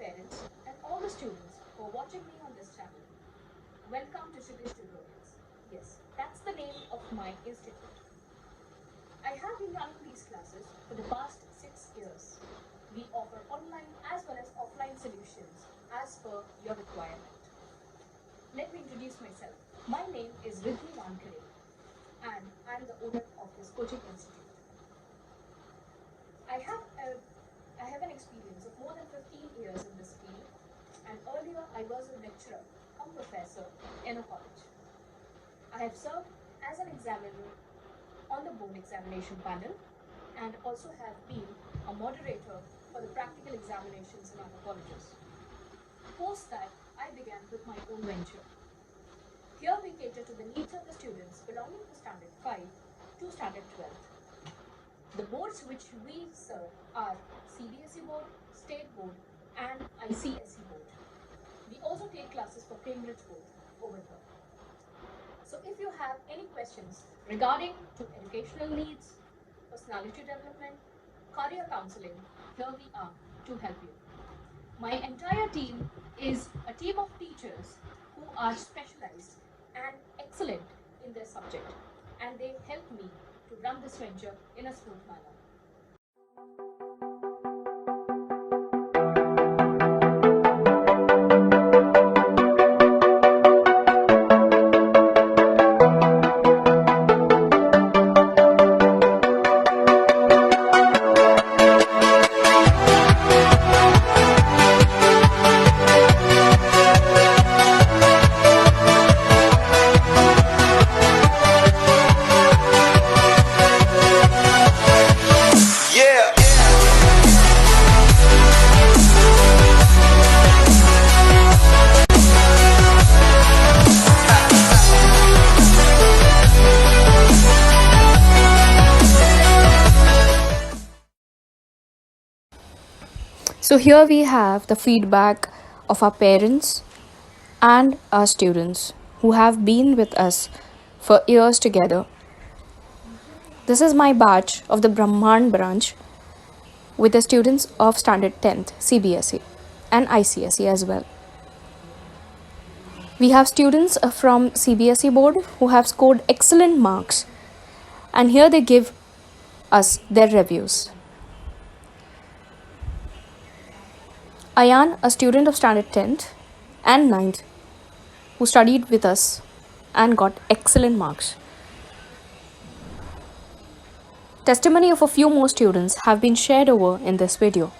parents and all the students who are watching me on this channel. Welcome to Kshitij Tutorials. Yes, that's the name of my institute. I have been running these classes for the past 6 years. We offer online as well as offline solutions as per your requirement. Let me introduce myself. My name is Riddhiwankhade and I am the owner of this coaching institute. I have an experience of more than 15 years in this field, and earlier I was a lecturer or professor in a college. I have served as an examiner on the board examination panel and also have been a moderator for the practical examinations in other colleges. Post that, I began with my own venture. Here we cater to the needs of the students belonging to Standard 5 to Standard 12. The boards which we serve are CBSE board, State board and ICSE board. We also take classes for Cambridge board over here. So if you have any questions regarding to educational needs, personality development, career counseling, here we are to help you. My entire team is a team of teachers who are specialized and excellent in their subject, and they help me to run this venture in a smooth manner. So here we have the feedback of our parents and our students who have been with us for years together. This is my batch of the Brahman branch with the students of Standard 10th CBSE and ICSE as well. We have students from CBSE board who have scored excellent marks, and here they give us their reviews. Ayan, a student of Standard 10th and 9th, who studied with us and got excellent marks. Testimony of a few more students have been shared over in this video.